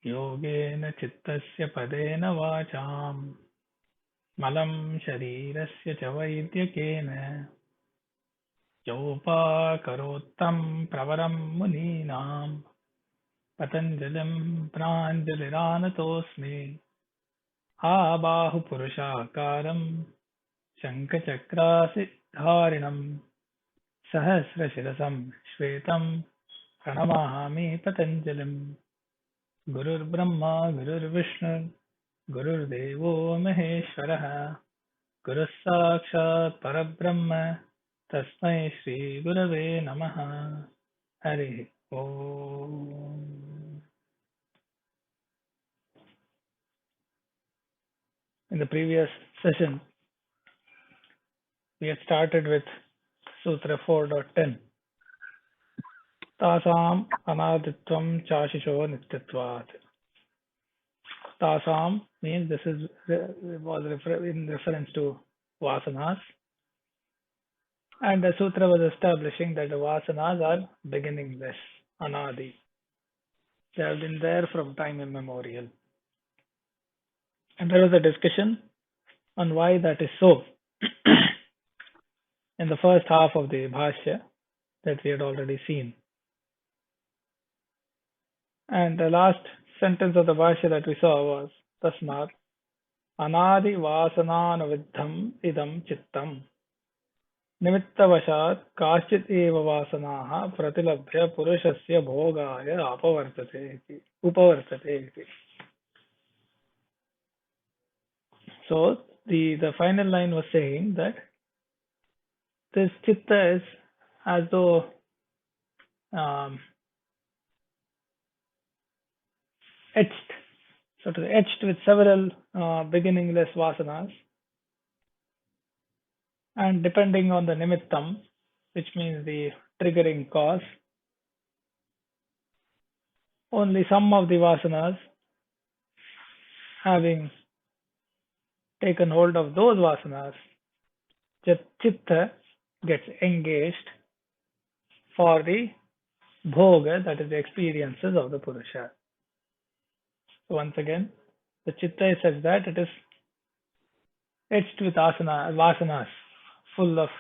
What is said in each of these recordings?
योगेन चित्तस्य पदेन वाचां मलं शरीरस्य च वैद्यकेन योपाकरोत्तं प्रवरं मुनीनां पतञ्जलिं प्राञ्जलिरानतोऽस्मि आबाहुपुरुषाकारं शङ्खचक्रासिधारिणं सहस्रशिरसं श्वेतं प्रणमामि पतञ्जलिं गुरुर्ब्रह्मा गुरुर्विष्णु गुरुर्देवो महेश्वरः गुरुः साक्षात् परब्रह्म तस्मै श्रीगुरवे नमः हरिः ओम्. In the previous session, we had started with Sutra 4.10. tāsāmanāditvaṃ cāśiṣo nityatvāt. Tāsām means this was in reference to vasanas. And the sutra was establishing that the vasanas are beginningless, anadi. They have been there from time immemorial. And there was a discussion on why that is so in the first half of the bhashya that we had already seen. And the last sentence of the bhashya that we saw was tasmat anadi vasanānuviddham idam chittam nimittavashat kāśiṣo eva vasanaha pratilabhya purushasya bhogāya upavartate. So the final line was saying that this chitta is as though etched, so to say, etched with several beginningless vasanas, and depending on the nimittam, which means the triggering cause, only some of the vasanas having taken hold of those vasanas, chitta gets engaged for the bhoga, that is the experiences of the Purusha. So once again, the chitta is such that it is etched with vasanas, full of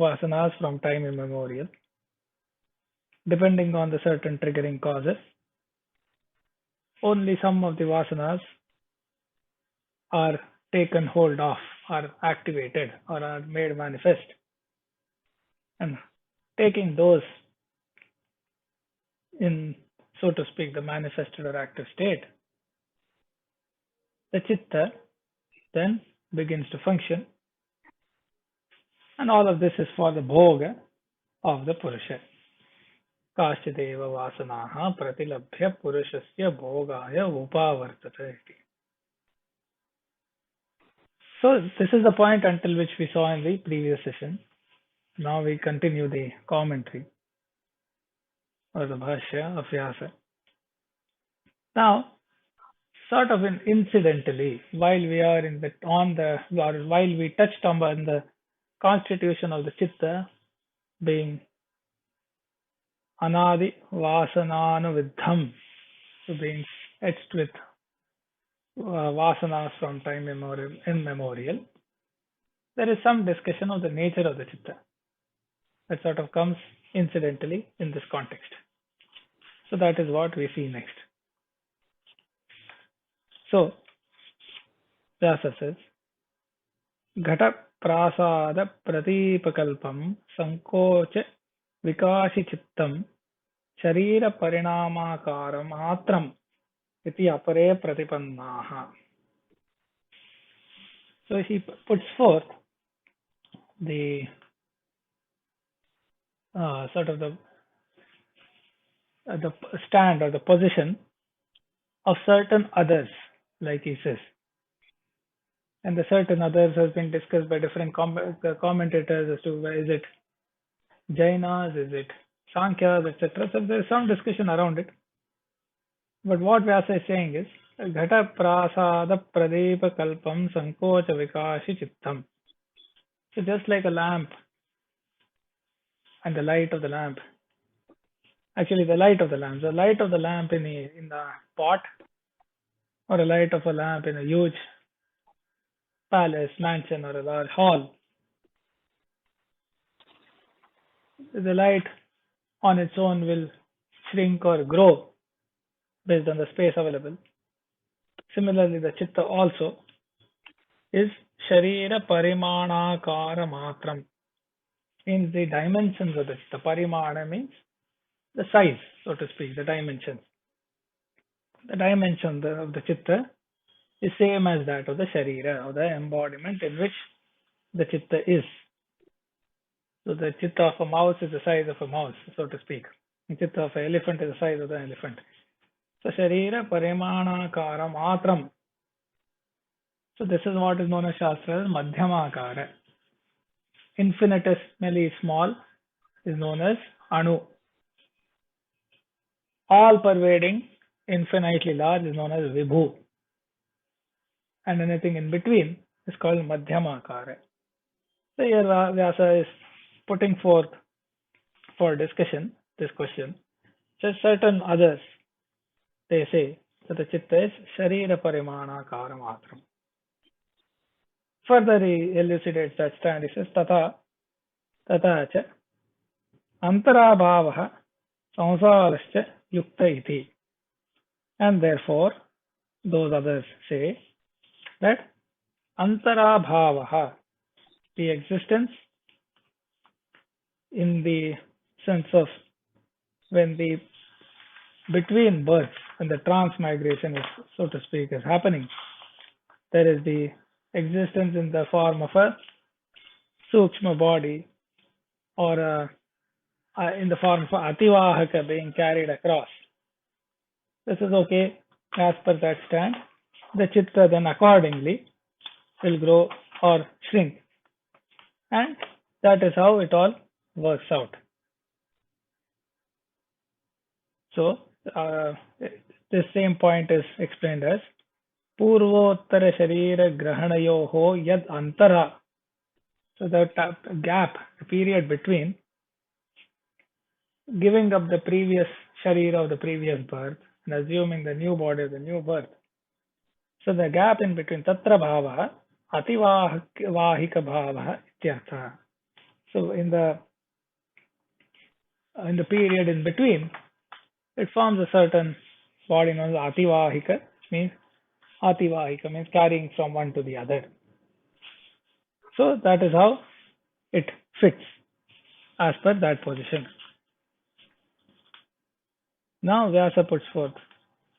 vasanas from time immemorial, depending on the certain triggering causes. Only some of the vasanas are taken hold of, are activated, or are made manifest. And taking those in, so to speak, the manifested or active state, the chitta then begins to function. And all of this is for the bhoga of the Purusha. Kāśiṣo eva vasanaha pratilabhya purushasya bhogāya upavartate. So this is the point until which we saw in the previous session. Now we continue the commentary or the bhashya of Vyasa. Now, sort of incidentally, while we are while we touched on the constitution of the chitta being anadi vasanānuviddham, so being etched with vasanas from time immemorial, there is some discussion of the nature of the chitta that sort of comes incidentally in this context. So that is what we see next. So Vyasa says, Ghata prasada pratipakalpam sankocha vikashi chittam sharira parinamakaram atram iti apare pratipannaha. So he puts forth the sort of the stand or the position of certain others, like he says. And the certain others has been discussed by different commentators as to is it Jainas, is it Sankhyas, etc. So there is some discussion around it. But what Vyasa is saying is, Ghata prasada pradepa kalpam sankocha vikashi chittam. So just like a lamp and the light of the lamp Actually, the light of the lamp. The light of the lamp in the pot, or a light of a lamp in a huge palace, mansion, or a large hall. The light on its own will shrink or grow based on the space available. Similarly, the chitta also is sharira parimanakara matram, means the dimensions of the chitta. Parimana means the size, so to speak, the dimensions. The dimension of the chitta is same as that of the sharira, or the embodiment in which the chitta is. So the chitta of a mouse is the size of a mouse, so to speak. The chitta of an elephant is the size of the elephant. So sharira parimanakara matram. So this is what is known as Shastra as madhyamakara. Infinitesimally small is known as anu. All pervading, infinitely large is known as vibhu. And anything in between is called madhyamakara. So here Vyasa is putting forth for discussion this question. So certain others, they say that the chitta is sharira parimanakara matram. Further he elucidates that stand. He says tata cha antarabhavaḥ saṅgṛhītatvādeṣāmabhāve yukta iti. And therefore those others say that antarabhavaḥ, the existence in the sense of when the between births, when the transmigration is, so to speak, is happening, there is the existence in the form of a sukshma body, or in the form of a ativāhaka being carried across. This is okay as per that stand. The chitta then accordingly will grow or shrink, and that is how it all works out. So this same point is explained as purvottara sharira grahanayoho yad antara. So the gap, the period between giving up the previous sharira of the previous birth and assuming the new body of the new birth. So the gap in between tatra bhavaḥ ativāhika bhavaḥ ityartha. So in the period in between, it forms a certain body known as ativāhika, means carrying from one to the other. So that is how it fits as per that position. Now Vyasa puts forth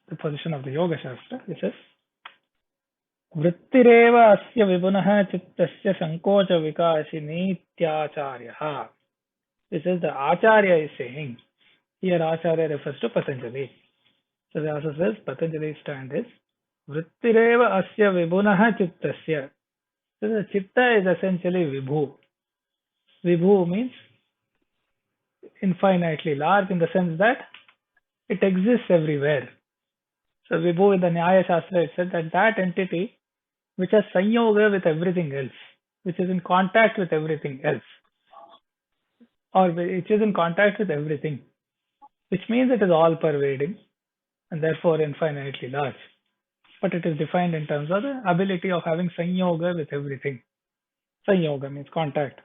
the position of the Yoga Shastra. He says, Vrittireva asya vibunah chittasya sankocha vikāsini nityatvāt. This is the Acharya is saying. Here Acharya refers to Patanjali. So Vyasa says Patanjali's stand is Vrittireva asya vibunah chittasya. So the chitta is essentially vibhu. Vibhu means infinitely large, in the sense that it exists everywhere. So vibhu in the Nyaya Shastra, it said that entity which has sanyoga with everything else, which is in contact with everything else, or which is in contact with everything, which means it is all pervading and therefore infinitely large. But it is defined in terms of the ability of having sanyoga with everything. Sanyoga means contact.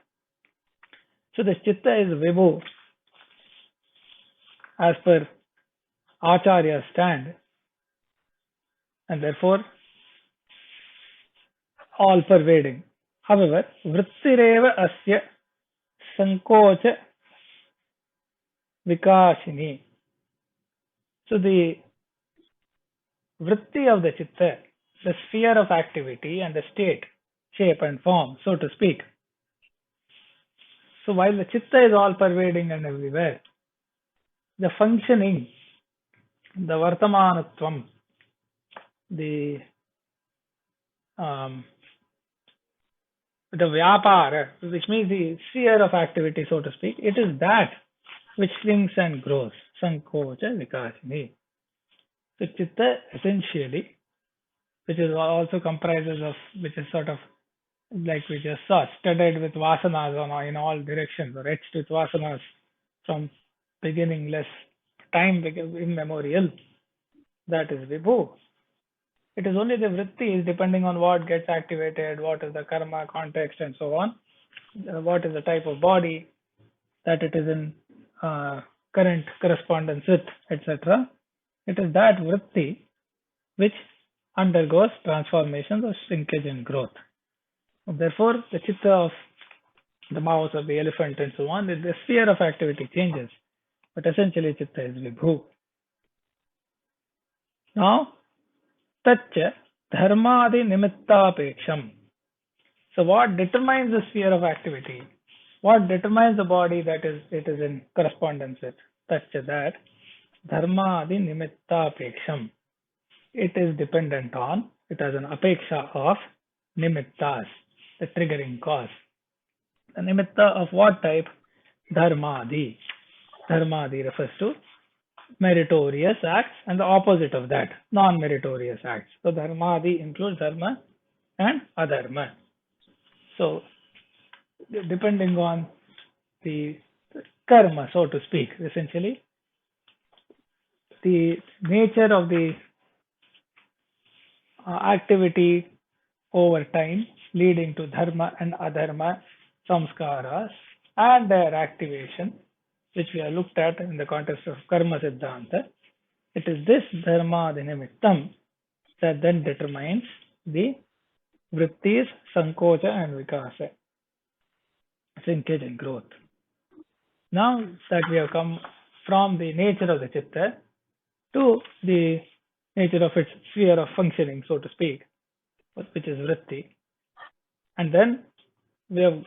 So the chitta is vibhu as per Acharya's stand, and therefore all pervading. However, vrittireva asya sankocha vikāsini. So the vritti of the chitta, the sphere of activity and the state, shape and form, so to speak. So while the chitta is all pervading and everywhere, the functioning, the vartamanatvaṃ, the vyapara, which means the sphere of activity, so to speak, it is that which shrinks and grows. Sankocha vikāsini. So chitta essentially, which is also comprises of, which is sort of like we just saw, studded with vasanas in all directions, or etched with vasanas from beginningless time immemorial. That is vibhu. It is only the vrittis, depending on what gets activated, what is the karma context, and so on, what is the type of body that it is in current correspondence with, etc. It is that vritti which undergoes transformations or shrinkage and growth. Therefore, the chitta of the mouse or the elephant and so on, the sphere of activity changes, but essentially chitta is vibhu. Now, tacca dharmadi nimittapeksham. So what determines the sphere of activity? What determines the body that it is in correspondence with? Tacca, that dharmadi nimittapeksham. It is dependent on, it has an apeksha of nimittas, the triggering cause. The nimitta of what type? Dharmadi. Dharmadi refers to meritorious acts and the opposite of that, non-meritorious acts. So dharmadi includes dharma and adharma. So depending on the karma, so to speak, essentially, the nature of the activity over time leading to dharma and adharma samskaras and their activation, which we have looked at in the context of karma siddhanta. It is this dharma nimittam that then determines the vrittis, sankocha and vikasa, shrinkage and growth. Now that we have come from the nature of the chitta to the nature of its sphere of functioning, so to speak, which is vritti, and then we have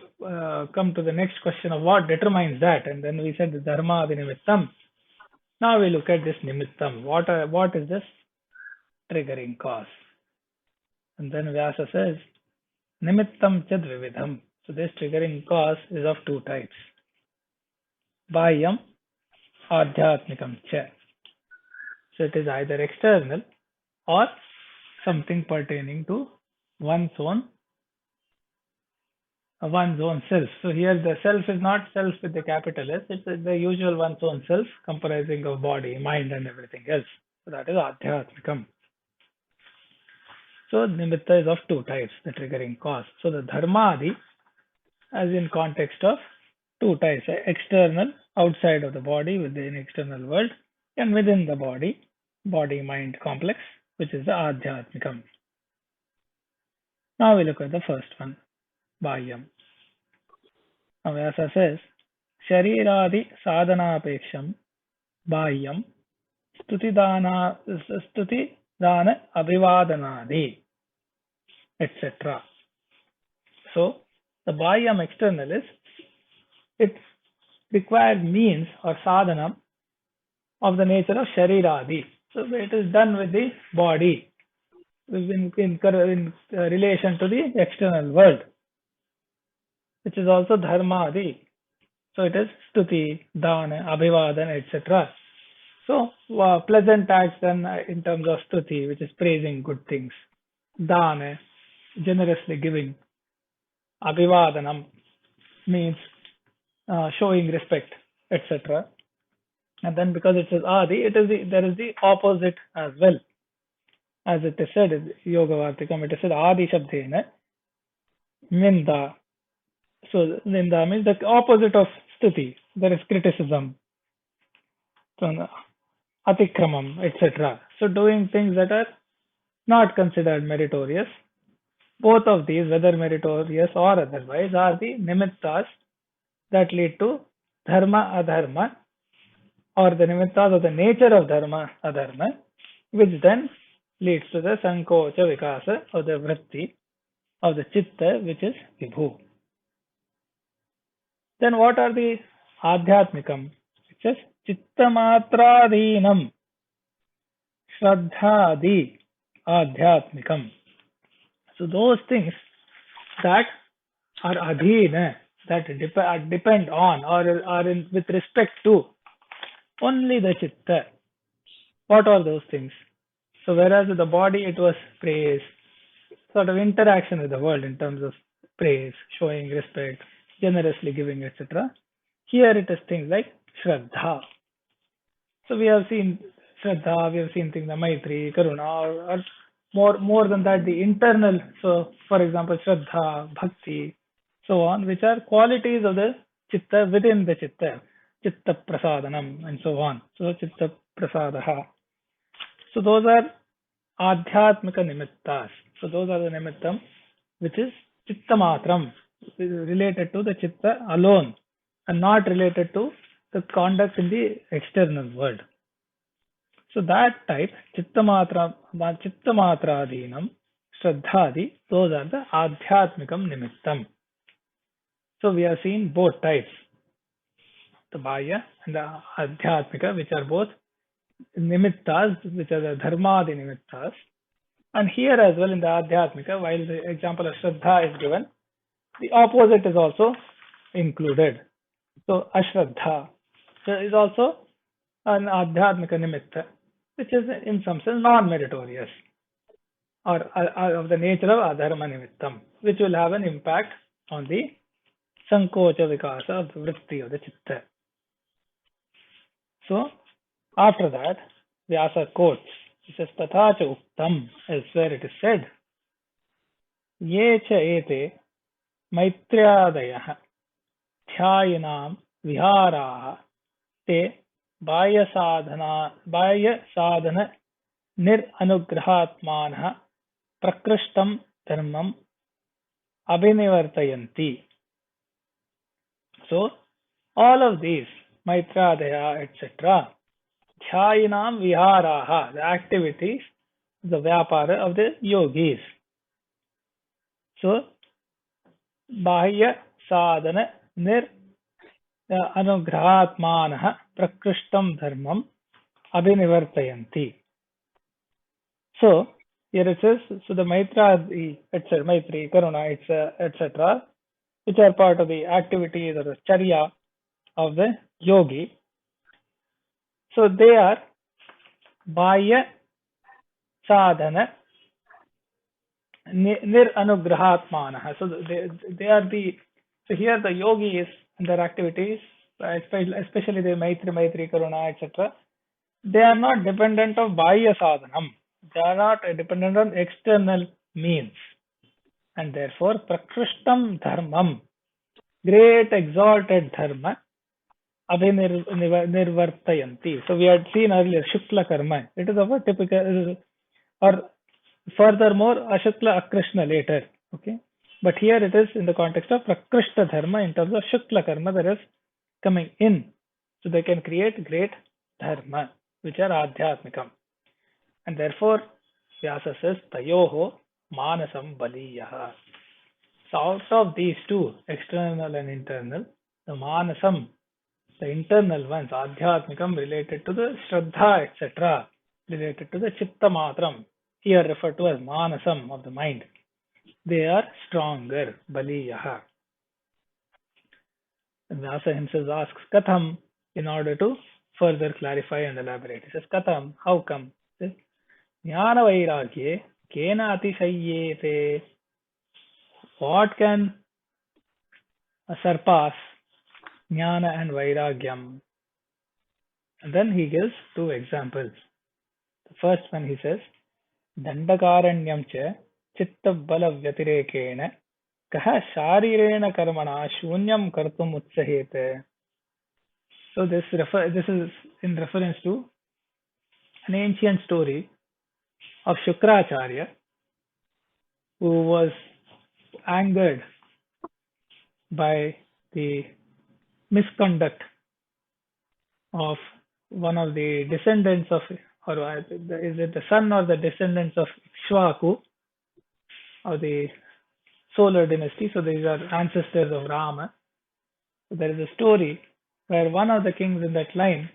come to the next question of what determines that, and then we said the dharma nimittam. Now we look at this nimittam. What is this triggering cause? And then Vyasa says, nimittam chad vividham. So this triggering cause is of two types. Bahyam, adhyatmikam cha. So it is either external or something pertaining to one's own self. So here the self is not self with the capital S, it's the usual one's own self comprising of body, mind and everything else. So that is adhyatmikam. So nimitta is of two types, the triggering cause. So the dharmadi, as in context of two types, external, outside of the body within the external world, and within the body-mind complex, which is the adhyatmikam. Now we look at the first one, bahyam. Now Vyasa says, shariradi sadhanapeksham bahyam stuti dana abhivadanadi, etc. So the bahyam external is, it requires means or sadhana of the nature of shariradi. So it is done with the body in relation to the external world, which is also dharmadi. So it is stuti, dana, abhivadana, etc. So pleasant acts done in terms of stuti, which is praising good things. Dana, generously giving. Abhivadanam means showing respect, etc. And then because it says adi, there is the opposite as well. As it is said in Yoga Vartikam, it is said adi shabdena ninda. So ninda means the opposite of stuti. There is criticism, so atikramam, etc. So doing things that are not considered meritorious. Both of these, whether meritorious or otherwise, are the nimittas that lead to dharma adharma, or the nimittas of the nature of dharma adharma, which then leads to the sankocha vikasa, or the vritti of the chitta, which is vibhu. Then what are the adhyatmikam? It says chittamatradhinam shraddhadi adhyatmikam. So those things that are adhina, that depend on or are with respect to only the chitta. What are those things? So whereas with the body it was praise, sort of interaction with the world in terms of praise, showing respect, generously giving, etc. Here it is things like shraddha. So we have seen Shraddha, we have seen things like Maitri, Karuna, or more than that, the internal. So, for example, Shraddha, Bhakti, so on, which are qualities of the Chitta within the Chitta, Chitta Prasadanam, and so on. So, Chitta Prasadaha. So, those are Adhyatmika Nimittas. So, those are the Nimittam, which is Chitta Matram, related to the Chitta alone, and not related to the conduct in the external world. So that type, Chittamatraadhinam, Shraddhadi, those are the Adhyatmikam Nimittam. So we have seen both types, the Bahya and the Adhyatmika, which are both Nimittas, which are the Dharmadi Nimittas. And here as well in the Adhyatmika, while the example of Shraddha is given, the opposite is also included. So Ashraddha is also an Adhyatmika Nimitta, which is in some sense non-meritorious, or of the nature of Adharma Nimittam, which will have an impact on the Sankocha Vikasa of the Vritti of the Chitta. So, after that, Vyasa quotes, it says, Tathacha Uktam, elsewhere it is said, Ye cha ete maitriyadayah dhyayinam viharaha te बाह्य साधन निरनुग्रहात्मानः प्रकृष्टं धर्मम् अभिनिवर्तयन्ति. So all of these Maitradaya etc. Dhyayinam viharaha, the activities, the vyapara of the yogis. So bahya sadhana anugrahatmanah prakrishtam dharmam abhinivartayanti. So here it says, so the Maitri, etc., Maitri, Karuna, etc., which are part of the activities or the charya of the yogi. So they are bahya sadhana niranugrahatmanah. So they are the, so here the yogis and their activities, especially the Maitri, Karuna, etc., they are not dependent of bahya sadhanam. They are not dependent on external means. And therefore, prakrishtam dharmam, great exalted dharma, abhinirvartayanti. So we had seen earlier, shukla karma. It is of a typical, or furthermore, ashukla akrishna later. Okay. But here it is in the context of prakrishta dharma in terms of shukla karma that is coming in. So they can create great dharma, which are adhyatmikam. And therefore, Vyasa says, tayoho manasam baliyaha. So out of these two, external and internal, the manasam, the internal ones, adhyatmikam, related to the shraddha, etc., related to the chitta matram, here referred to as manasam of the mind, they are stronger, baliyaha. And Vyasa himself asks, katham, in order to further clarify and elaborate. He says, katham, how come? He says, Jnana vairagye kena atishayyete. What can surpass jnana and vairagyam? And then he gives two examples. The first one he says, dandakaranyam cha chitta bala vyatirekena kaha sharirena karmana shunyam kartum utsahete. So this is in reference to an ancient story of Shukracharya, who was angered by the misconduct of one of the descendants of, or is it the son or the descendants of Ikshvaku of the solar dynasty? So these are ancestors of Rama. So there is a story where one of the kings in that line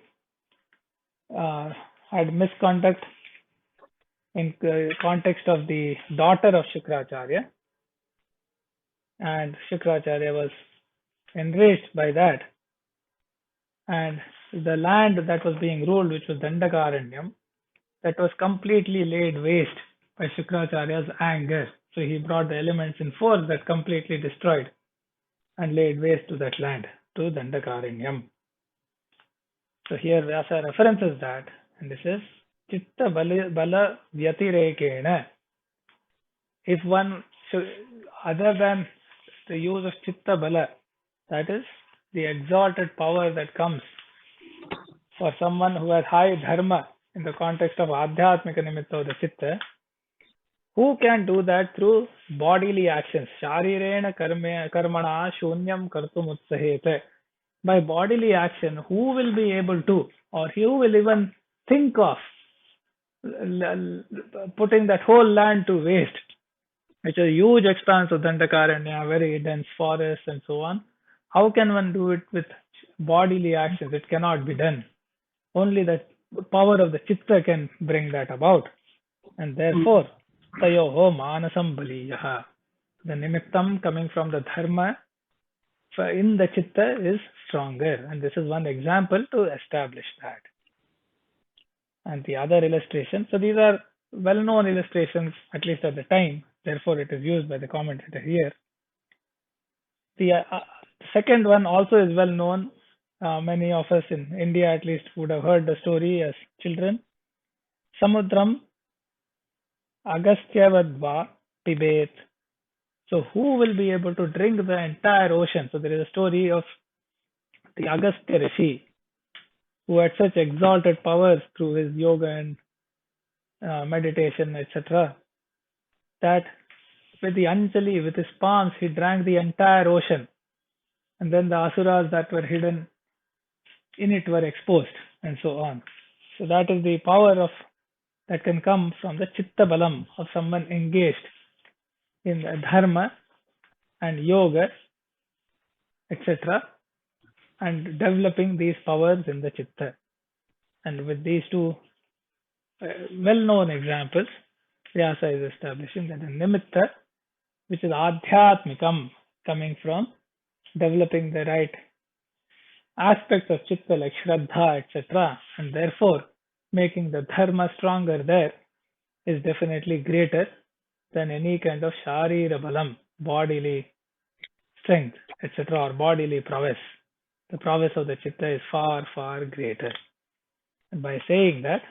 had misconduct in the context of the daughter of Shukracharya, and Shukracharya was enraged by that, and the land that was being ruled, which was Dandakaranyam, that was completely laid waste by Shukracharya's anger. So he brought the elements in force that completely destroyed and laid waste to that land, to Dandakaranyam. So here Vyasa references that, and this is chitta bala vyatirekena. If one should, other than the use of chitta bala, that is the exalted power that comes for someone who has high dharma in the context of adhyatmika nimitta of the chitta, who can do that through bodily actions? Sharirena karmana shunyam kartum utsahete. By bodily action, who will be able to, or who will even think of putting that whole land to waste, which is a huge expanse of Dandakaranya, very dense forests and so on. How can one do it with bodily actions? It cannot be done. Only the power of the chitta can bring that about. And therefore, tayoho manasam baliyaha. The nimittam coming from the dharma in the chitta is stronger. And this is one example to establish that. And the other illustration, so these are well-known illustrations, at least at the time, therefore it is used by the commentator here. The second one also is well known. Many of us in India at least would have heard the story as children. Samudram Agastyavadva Pibet. So who will be able to drink the entire ocean? So there is a story of the Agastya Rishi, who had such exalted powers through his yoga and meditation, etc., that with the Anjali, with his palms, he drank the entire ocean. And then the asuras that were hidden in it were exposed, and so on. So that is the power of that can come from the chitta balam of someone engaged in dharma and yoga, etc., and developing these powers in the chitta. And with these two well-known examples, Vyasa is establishing that a nimitta, which is adhyatmikam, coming from developing the right aspects of chitta like shraddha, etc., and therefore making the dharma stronger there, is definitely greater than any kind of sharira balam, bodily strength, etc., or bodily prowess. The prowess of the chitta is far, far greater. And by saying that,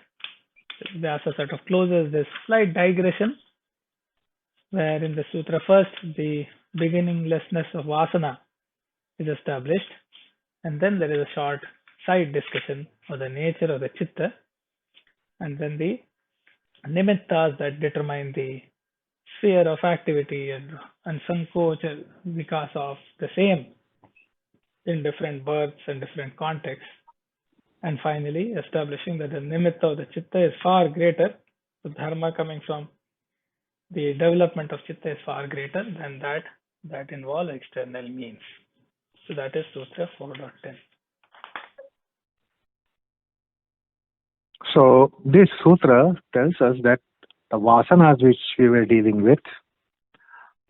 Vyasa sort of closes this slight digression, where in the sutra first the beginninglessness of vasana is established, and then there is a short side discussion of the nature of the chitta, and then the nimittas that determine the sphere of activity and sankocha vikasa of the same in different births and different contexts, and finally establishing that the nimitta of the chitta is far greater, the dharma coming from the development of chitta is far greater than that involve external means. So that is Sutra 4.10. So this sutra tells us that the vasanas which we were dealing with,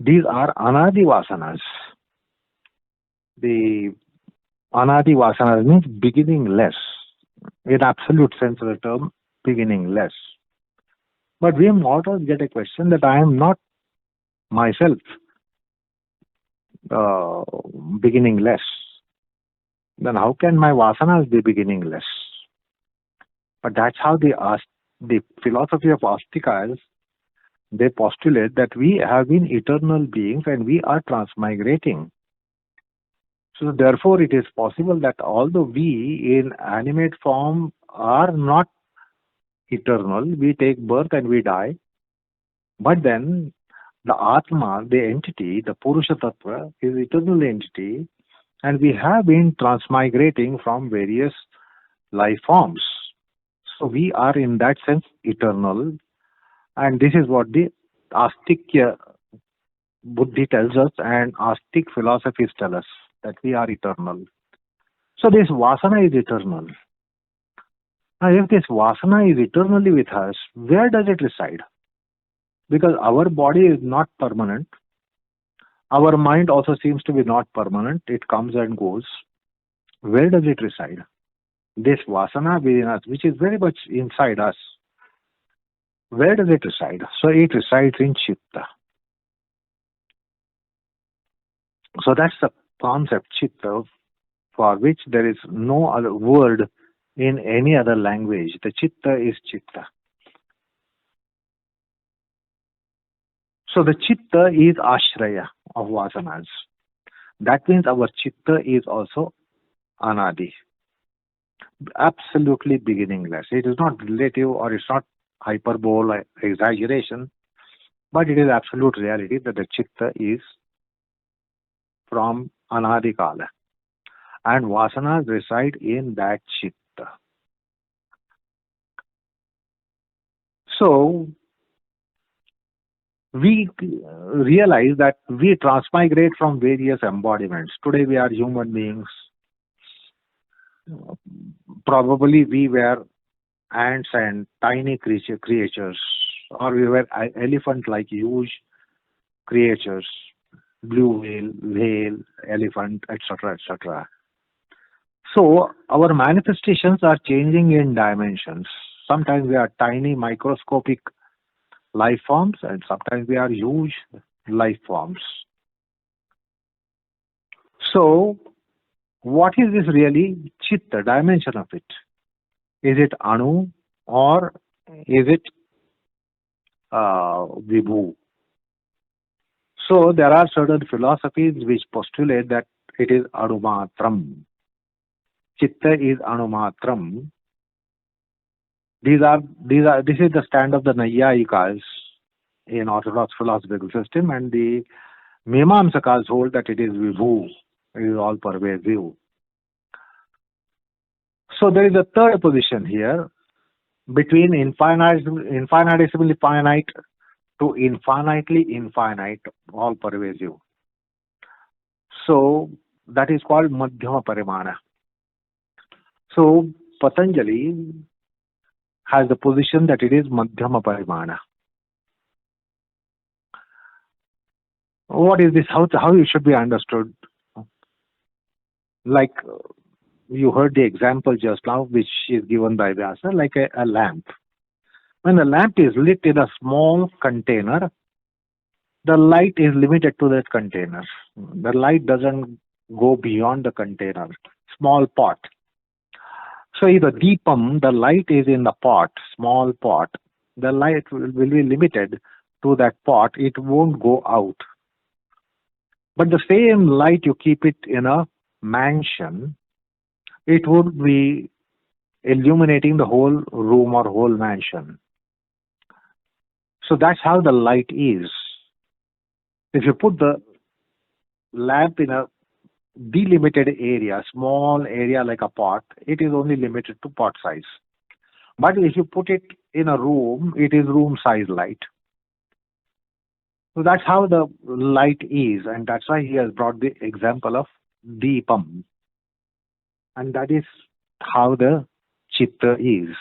these are anadi vasanas. The anadi vasanas means beginningless, in absolute sense of the term, beginningless. But we mortals get a question that I am not myself beginningless. Then how can my vasanas be beginningless? But that's how the philosophy of Astikas, they postulate that we have been eternal beings and we are transmigrating. So therefore it is possible that although we in animate form are not eternal, we take birth and we die, but then the Atma, the entity, the Purusha Tattva is eternal entity, and we have been transmigrating from various life forms. So we are in that sense eternal, and this is what the Astikya Buddhi tells us and Astik philosophies tell us, that we are eternal. So this Vasana is eternal. Now if this Vasana is eternally with us, where does it reside? Because our body is not permanent. Our mind also seems to be not permanent. It comes and goes. Where does it reside? This Vasana within us, which is very much inside us, where does it reside? So it resides in Chitta. So that's the concept, Chitta, for which there is no other word in any other language. The chitta is chitta. So the chitta is ashraya of vasanas. That means our chitta is also anadi, absolutely beginningless. It is not relative or it's not hyperbole, exaggeration, but it is absolute reality that the chitta is from anadi kala, and vasanas reside in that chitta. So we realize that we transmigrate from various embodiments. Today we are human beings. Probably we were ants and tiny creatures, or we were elephant-like huge creatures, blue whale, elephant, etc., etc. So our manifestations are changing in dimensions. Sometimes we are tiny, microscopic life forms, and sometimes we are huge life forms. So, what is this really chitta, dimension of it? Is it anu or is it vibhu? So, there are certain philosophies which postulate that it is anumatram. Chitta is anumatram. This is the stand of the Naiyayikas in Orthodox philosophical system, and the Mimamsakas hold that it is vibhu, it is all pervasive. So there is a third position here between infinitesimally finite to infinitely infinite, all pervasive. So that is called Madhyama Parimana. So Patanjali has the position that it is Madhyama Parimana. What is this? How it should be understood? Like you heard the example just now, which is given by Vyasa, like a lamp. When the lamp is lit in a small container, the light is limited to that container. The light doesn't go beyond the container, small pot. So if the deepam, the light is in the pot, small pot, the light will be limited to that pot. It won't go out. But the same light, you keep it in a mansion, it would be illuminating the whole room or whole mansion. So that's how the light is. If you put the lamp in a delimited area, small area like a pot, it is only limited to pot size. But if you put it in a room, it is room size light. So that's how the light is, and that's why he has brought the example of deepam. And that is how the chitta is.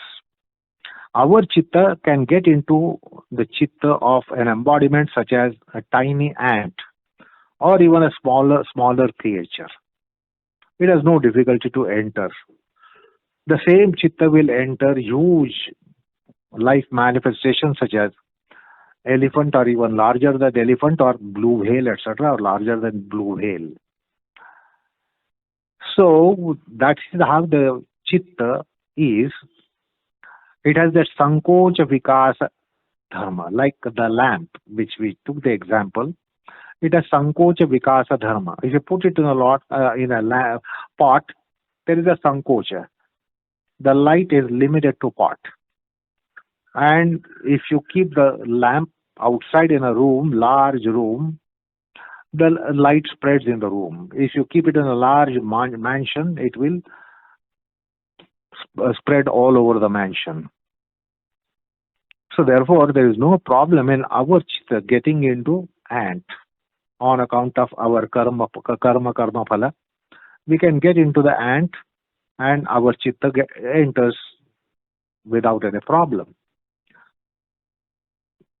Our chitta can get into the chitta of an embodiment such as a tiny ant or even a smaller creature. It has no difficulty to enter. The same chitta will enter huge life manifestations such as elephant or even larger than elephant or blue whale, etc., or larger than blue whale. So that is how the chitta is. It has that sankocha vikasa dharma, like the lamp, which we took the example. It has sankocha vikasa dharma. If you put it in a pot, there is a sankocha. The light is limited to pot. And if you keep the lamp outside in a room, large room, the light spreads in the room. If you keep it in a large mansion, it will spread all over the mansion. So therefore, there is no problem in our chitta getting into ant on account of our karma phala. We can get into the ant and our chitta enters without any problem.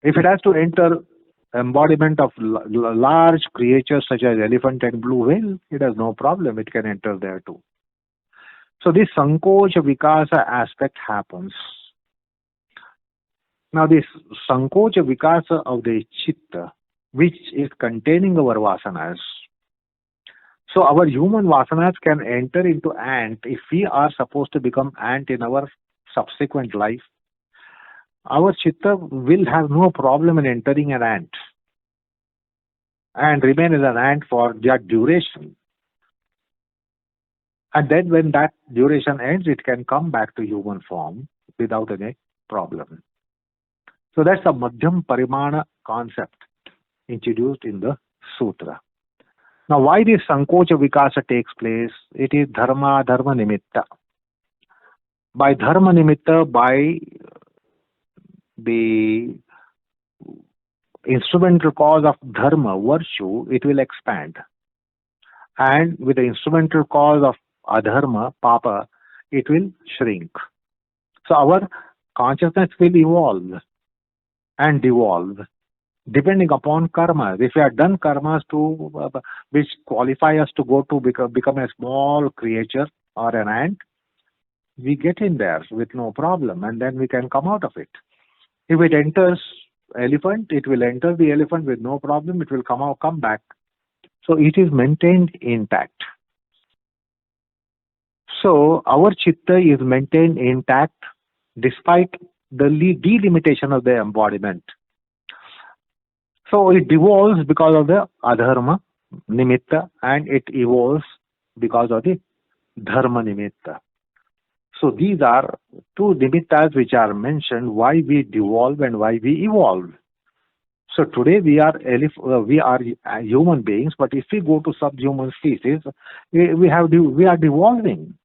If it has to enter embodiment of large creatures such as elephant and blue whale, it has no problem. It can enter there too. So this sankocha vikasa aspect happens. Now this sankocha vikasa of the chitta, which is containing our vasanas. So our human vasanas can enter into ant if we are supposed to become ant in our subsequent life. Our chitta will have no problem in entering an ant and remain as an ant for that duration. And then when that duration ends, it can come back to human form without any problem. So that's the Madhyam Parimana concept introduced in the Sutra. Now, why this Sankocha Vikasa takes place? It is Dharma Nimitta. By Dharma Nimitta, by the instrumental cause of Dharma, virtue, it will expand. And with the instrumental cause of Adharma, Papa, it will shrink. So our consciousness will evolve and devolve depending upon karmas. If we have done karmas which qualify us to go to become a small creature or an ant, we get in there with no problem, and then we can come out of it. If it enters elephant, it will enter the elephant with no problem. It will come back. So it is maintained intact. So our chitta is maintained intact despite the delimitation of the embodiment. So it devolves because of the adharma nimitta, and it evolves because of the dharma nimitta. So these are two nimittas which are mentioned, why we devolve and why we evolve. So today we are human beings, but if we go to subhuman species, we are devolving.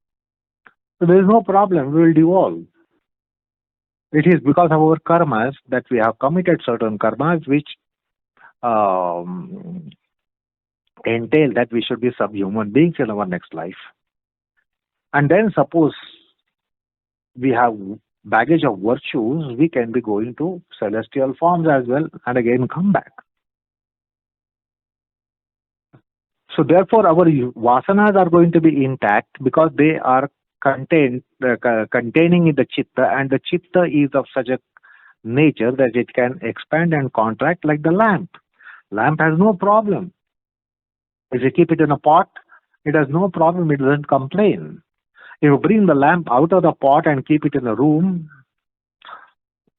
So there is no problem, we will devolve. It is because of our karmas that we have committed certain karmas which entail that we should be subhuman beings in our next life. And then suppose we have baggage of virtues, we can be going to celestial forms as well and again come back. So therefore our vasanas are going to be intact because they are containing in the chitta, and the chitta is of such a nature that it can expand and contract like the lamp. Lamp has no problem. If you keep it in a pot, it has no problem, it doesn't complain. If you bring the lamp out of the pot and keep it in a room,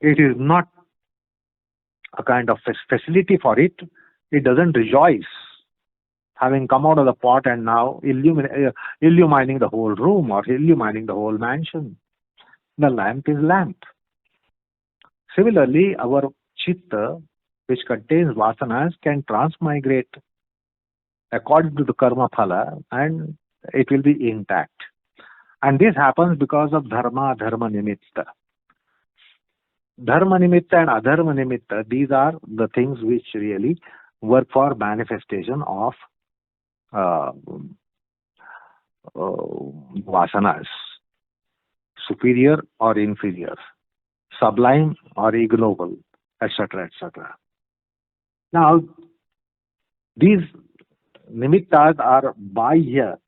it is not a kind of facility for it. It doesn't rejoice, having come out of the pot and now illumining the whole room or illumining the whole mansion. The lamp is lamp. Similarly, our chitta, which contains vasanas, can transmigrate according to the karma phala, and it will be intact. And this happens because of dharma nimitta. Dharma nimitta and adharma nimitta, these are the things which really work for manifestation of vasanas, superior or inferior, sublime or ignoble, etc., etc. Now, these nimittas are bahya.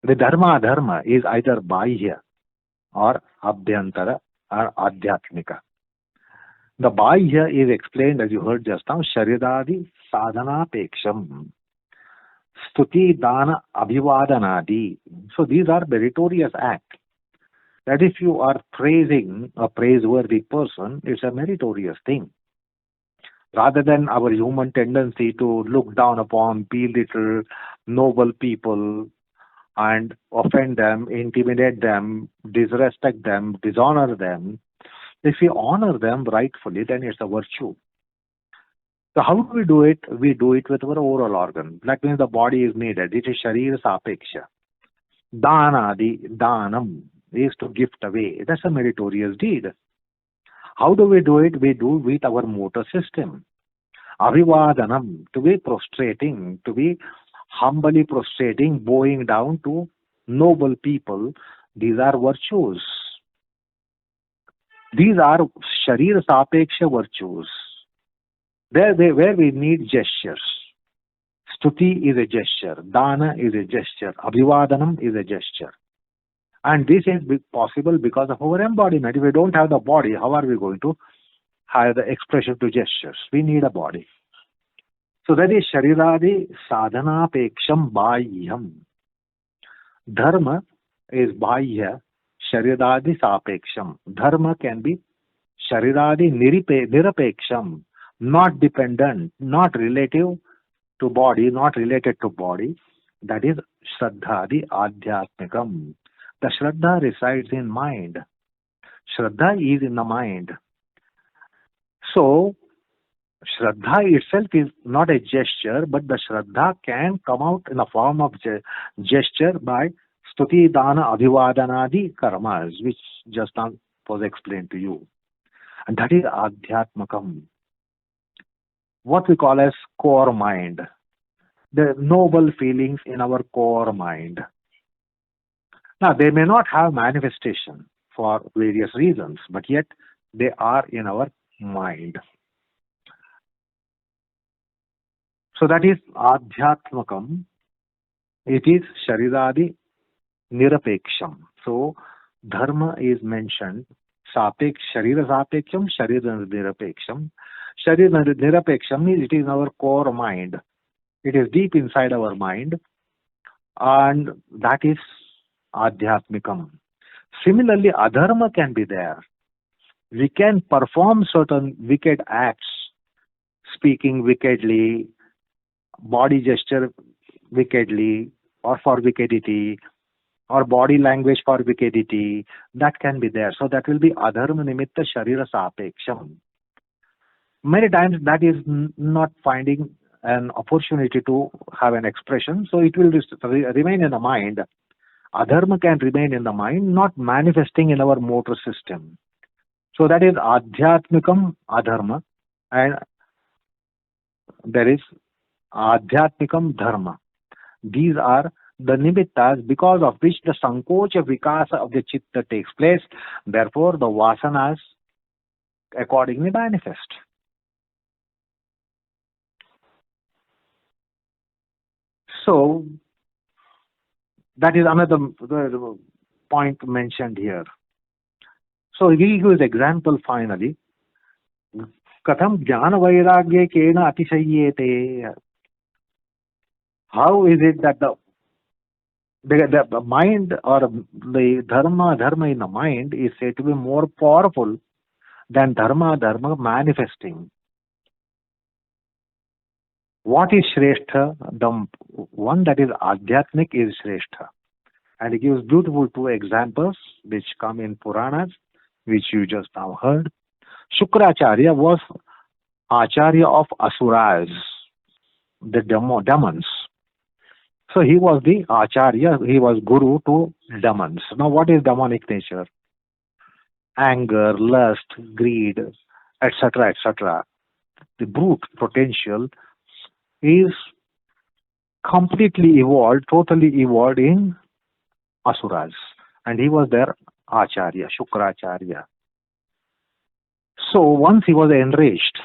The dharma adharma is either bahya or abhyantara or adhyatmika. The bahya is explained, as you heard just now, sharidadi sadhana peksham, stuti dana abhivadanadi. So these are meritorious acts. That if you are praising a praiseworthy person, it's a meritorious thing. Rather than our human tendency to look down upon, belittle noble people and offend them, intimidate them, disrespect them, dishonor them, if we honor them rightfully, then it's a virtue. So how do we do it? We do it with our oral organ. That means the body is needed. It is sharira sapeksha. Danam is to gift away. That's a meritorious deed. How do we do it? We do with our motor system. Abhivadanam, to be prostrating, to be humbly prostrating, bowing down to noble people. These are virtues. These are sharira sapeksha virtues. Where we need gestures. Stuti is a gesture. Dana is a gesture. Abhivadanam is a gesture. And this is possible because of our embodiment. If we don't have the body, how are we going to have the expression to gestures? We need a body. So that is shariradi sadhanapeksham bahyam. Dharma is bahya, shariradi sapeksham. Dharma can be shariradi nirapeksham, not dependent, not relative to body, not related to body. That is shraddhadi adhyatmikam. The shraddha resides in mind. Shraddha is in the mind. So, shraddha itself is not a gesture, but the shraddha can come out in the form of gesture by stuti, dana, abhivadanadi karmas, which just now was explained to you. And that is adhyatmakam. What we call as core mind. The noble feelings in our core mind. Now, they may not have manifestation for various reasons, but yet they are in our mind. So that is adhyatmakam. It is shariradi nirapeksham. So dharma is mentioned. Sharira sapeksham, sharira nirapeksham. Sharira nirapeksham means it is in our core mind. It is deep inside our mind, and that is adhyatmikam. Similarly, adharma can be there. We can perform certain wicked acts, speaking wickedly, body gesture wickedly, or for wickedity, or body language for wickedity. That can be there. So that will be adharma nimitta sharira sapeksham. Many times that is not finding an opportunity to have an expression, so it will remain in the mind. Adharma can remain in the mind, not manifesting in our motor system. So that is adhyatmikam adharma, and there is adhyatmikam dharma. These are the nimittas because of which the sankocha vikasa of the chitta takes place. Therefore, the vasanas accordingly manifest. So, that is another point mentioned here. So, he gives example finally. Katham jnana vairagya kena atishayyete. How is it that the mind or the dharma in the mind is said to be more powerful than dharma manifesting? What is Shrestha? The one that is Adhyatmic is Shrestha. And he gives beautiful two examples which come in Puranas, which you just now heard. Shukracharya was Acharya of Asuras, the demons. So he was the Acharya, he was Guru to demons. Now what is demonic nature? Anger, lust, greed, etc., etc. The brute potential is completely evolved, totally evolved in Asuras. And he was their Acharya, Shukracharya. So once he was enraged,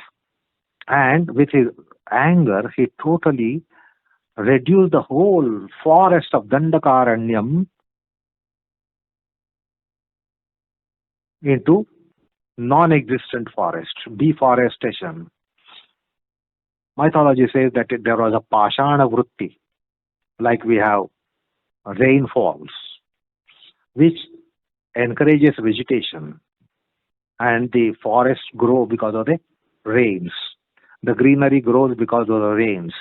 and with his anger, he totally reduced the whole forest of Dandakaranyam into non-existent forest, deforestation. Mythology says that there was a pashana vritti, like we have rainfalls, which encourages vegetation, and the forests grow because of the rains. The greenery grows because of the rains.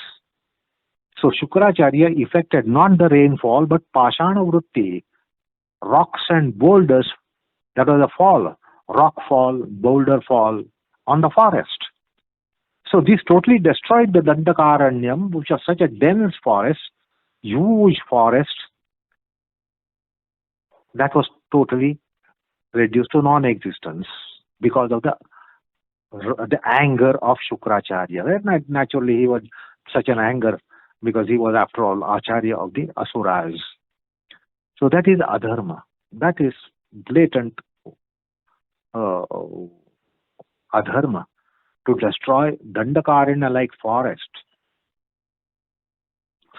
So Shukracharya effected not the rainfall, but pashana vritti, rocks and boulders. That was a fall, rock fall, boulder fall on the forest. So this totally destroyed the Dandakaranyam, which was such a dense forest, huge forest, that was totally reduced to non-existence because of the anger of Shukracharya. Naturally, he was such an anger because he was, after all, Acharya of the Asuras. So that is adharma. That is blatant adharma, to destroy Dandakaranya-like forest.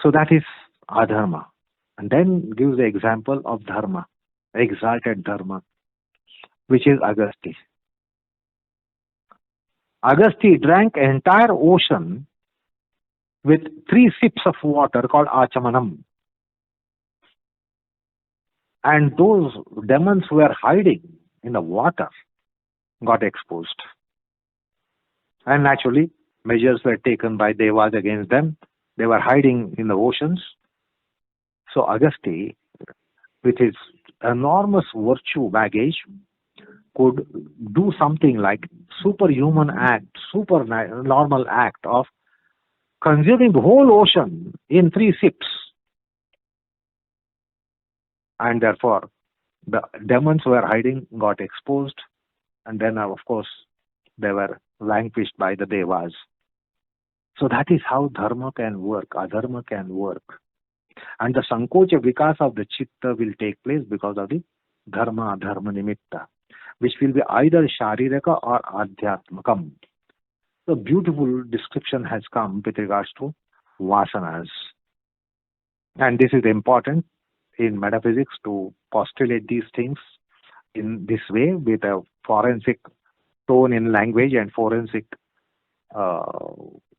So that is adharma. And then gives the example of dharma, exalted dharma, which is Agasti. Agasti drank entire ocean with 3 sips of water called achamanam. And those demons who were hiding in the water got exposed. And naturally, measures were taken by devas against them. They were hiding in the oceans. So Agastya, with his enormous virtue baggage, could do something like superhuman act, super normal act of consuming the whole ocean in 3 sips. And therefore, the demons who were hiding got exposed, and then, of course, they were vanquished by the devas. So that is how dharma can work, adharma can work. And the sankocha vikas of the chitta will take place because of the dharma adharma nimitta, which will be either shariraka or adhyatmakam. The beautiful description has come with regards to vasanas. And this is important in metaphysics to postulate these things in this way with a forensic tone in language and forensic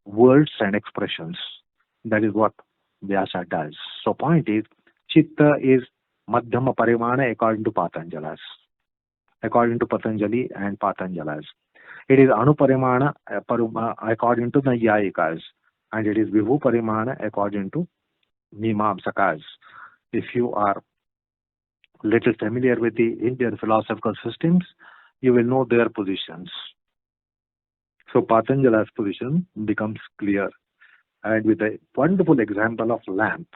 words and expressions. That is what Vyasa does. So point is, chitta is madhyama parimana according to Patanjalas. According to Patanjali and Patanjalas. It is anuparimana according to Naiyayikas. And it is vibhu parimana according to Mimamsakas. If you are little familiar with the Indian philosophical systems, you will know their positions. So Patanjala's position becomes clear, and with a wonderful example of lamp,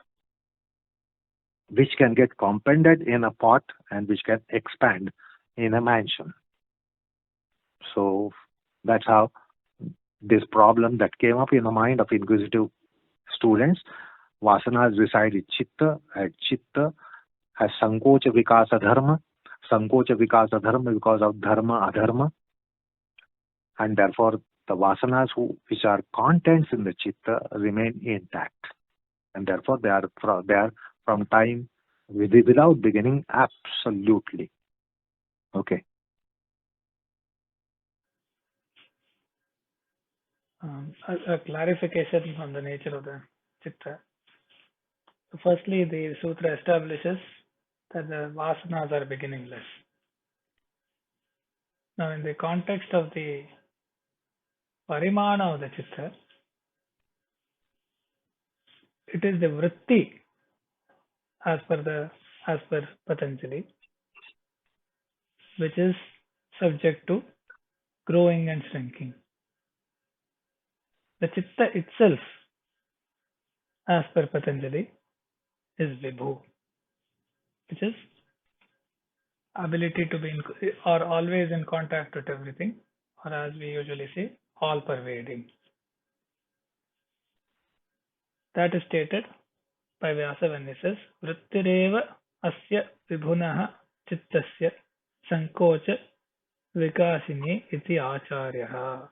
which can get compounded in a pot and which can expand in a mansion. So that's how this problem that came up in the mind of inquisitive students, vasanas reside in chitta, and chitta has sankocha vikasa dharma because of dharma adharma, and therefore the vasanas which are contents in the chitta remain intact, and therefore they are from time without beginning absolutely. Okay. A clarification on the nature of the chitta. So firstly, the sutra establishes that the vasanas are beginningless. Now, in the context of the parimana of the chitta, it is the vritti as per Patanjali, which is subject to growing and shrinking. The chitta itself, as per Patanjali, is vibhu, which is ability to be or always in contact with everything, or as we usually say, all pervading. That is stated by Vyasa when he says, Vrittireva asya vibhunaha chittasya sankocha vikasini iti acharyaha.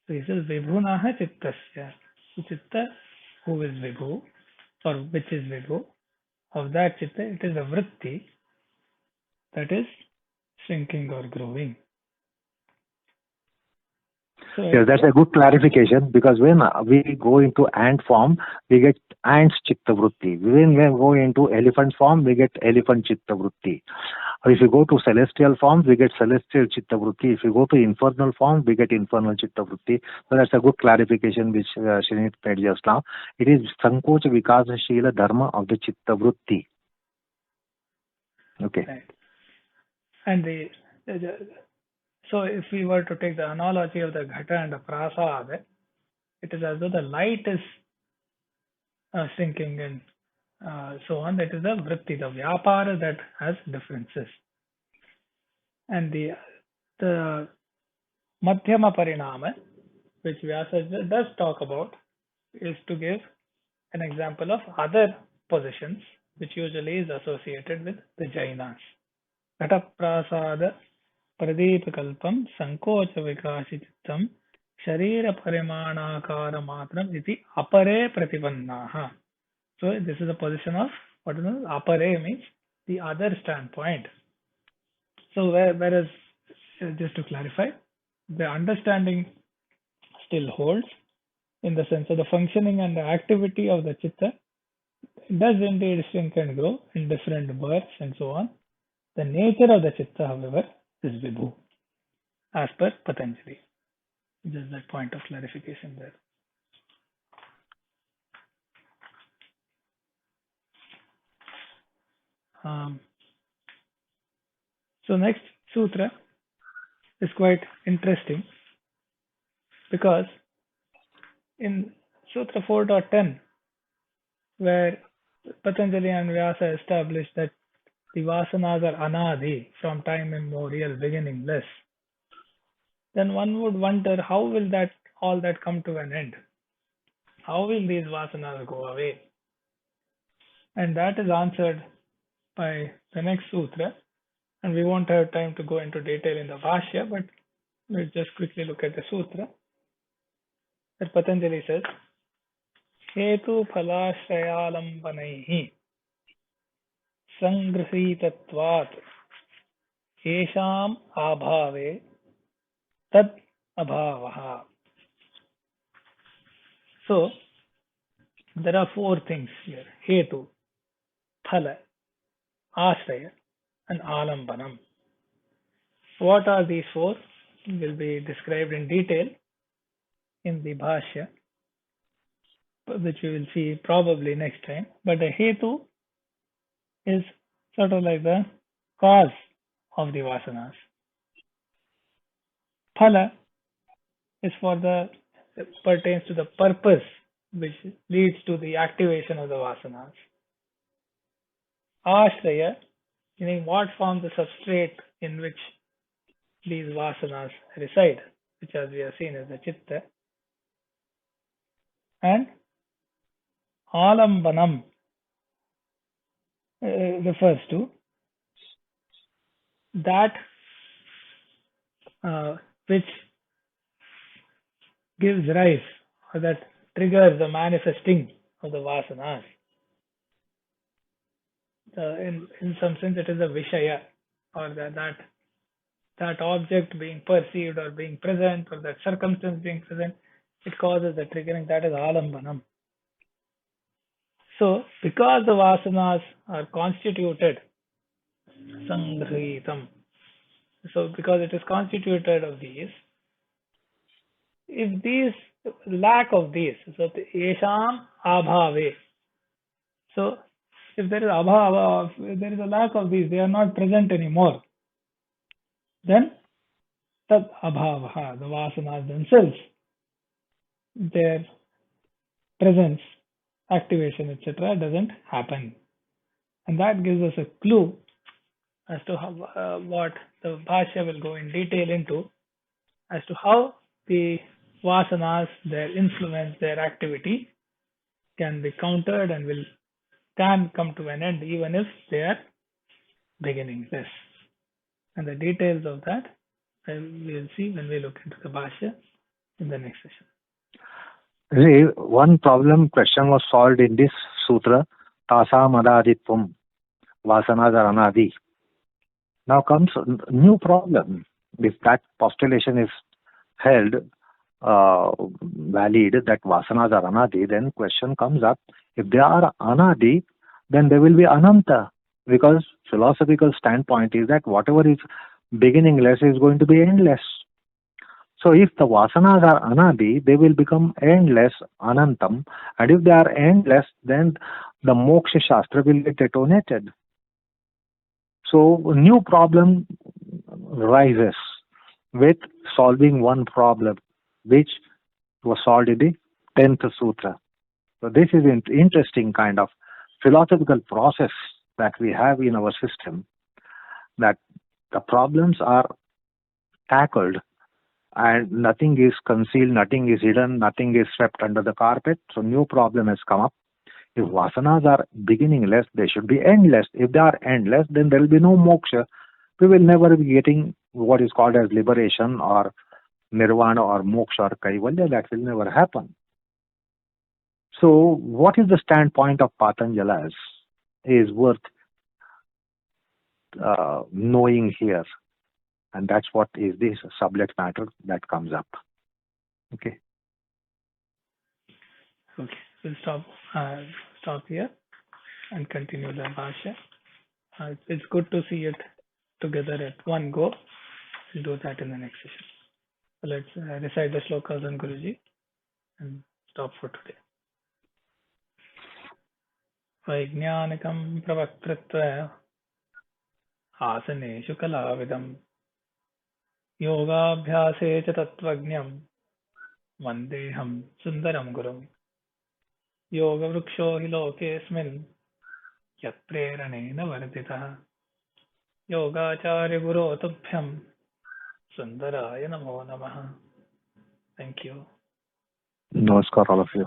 So he says, vibhunaha chittasya. So chitta, who is vibhu, or which is vibhu, of that chitta, it is a vritti that is shrinking or growing. So yes, that's a good clarification, because when we go into ant form, we get ant's chitta vritti. When we go into elephant form, we get elephant chitta vritti. Or if you go to celestial forms, we get celestial chitta vritti. If you go to infernal form, we get infernal chitta vritti. So that's a good clarification which Srineet made just now. It is sankocha vikasa shila dharma of the chitta vritti. Okay. Right. And so if we were to take the analogy of the ghata and the prasad, it is as though the light is shrinking and so on. That is the vritti, the vyapara that has differences. And the madhyama parinama, which Vyasa does talk about, is to give an example of other positions, which usually is associated with the Jainas. Ghata prasada pradeepakalpam sankocha vikasittam sharira parimanakara matram iti apare pratipannaha. So this is a position of what is known as apare, means the other standpoint. So whereas, just to clarify, the understanding still holds in the sense of the functioning and the activity of the chitta does indeed shrink and grow in different births and so on. The nature of the chitta, however, is vibhu, as per Patanjali. Just that point of clarification there. So next sutra is quite interesting because in Sutra 4.10, where Patanjali and Vyasa established that the vasanas are anadi, from time immemorial, beginningless, then one would wonder how will that all that come to an end? How will these vasanas go away? And that is answered by the next sutra, and we won't have time to go into detail in the bhashya, but let's just quickly look at the sutra. That Patanjali says, hetuphalāśrayālambanaiḥ saṅgṛhītatvāt ābhāve tadabhāvaḥ. So there are four things here: hetu, phala, ashraya, and alambanam. What are these four will be described in detail in the bhashya, which we will see probably next time. But the hetu is sort of like the cause of the vasanas. Phala is pertains to the purpose which leads to the activation of the vasanas. Ashraya, meaning what forms the substrate in which these vasanas reside, which as we have seen is the chitta. And alambanam refers to that which gives rise or that triggers the manifesting of the vasanas. In some sense, it is a vishaya, or that object being perceived or being present, or that circumstance being present, it causes the triggering. That is alambanam. So, because the vasanas are constituted, saṅgṛhītam, so because it is constituted of these, if these lack of these, so yesham abhave, so if there is abhava, if there is a lack of these, they are not present anymore, then tadabhāvaḥ, the vasanas themselves, their presence, activation, etc., doesn't happen. And that gives us a clue as to how, what the bhashya will go in detail into, as to how the vasanas, their influence, their activity can be countered and can come to an end even if they are beginningless. And the details of that we will see when we look into the bhashya in the next session. One question was solved in this sutra, tāsāmanāditvaṃ, vasanas are anadi. Now comes a new problem. If that postulation is held valid, that vasanas are anadi, then question comes up, if they are anadi, then they will be ananta, because philosophical standpoint is that whatever is beginningless is going to be endless. So if the vasanas are anadi, they will become endless, anantam, and if they are endless, then the moksha shastra will get detonated. So a new problem rises with solving one problem, which was solved in the 10th sutra. So this is an interesting kind of philosophical process that we have in our system, that the problems are tackled and nothing is concealed, nothing is hidden, nothing is swept under the carpet. So new problem has come up. If vasanas are beginningless, they should be endless. If they are endless, then there will be no moksha. We will never be getting what is called as liberation or nirvana or moksha or kaivalya. That will never happen. So what is the standpoint of Patanjali is worth knowing here. And that's what is this subject matter that comes up. Okay. Okay, we'll stop here and continue the bhashya. It's good to see it together at one go. We'll do that in the next session. So let's recite the shlokas on Guruji and stop for today. वैज्ञानिकं प्रवक्तृत्व आसनेषु कलाविदं योगाभ्यासे च तत्त्वज्ञं वन्देऽहं सुन्दरं गुरुं योगवृक्षो हि लोकेऽस्मिन् यत्प्रेरणेन वर्धितः योगाचार्यगुरो तुभ्यं सुन्दराय नमो नमः. Thank you. Namaskar, all of you.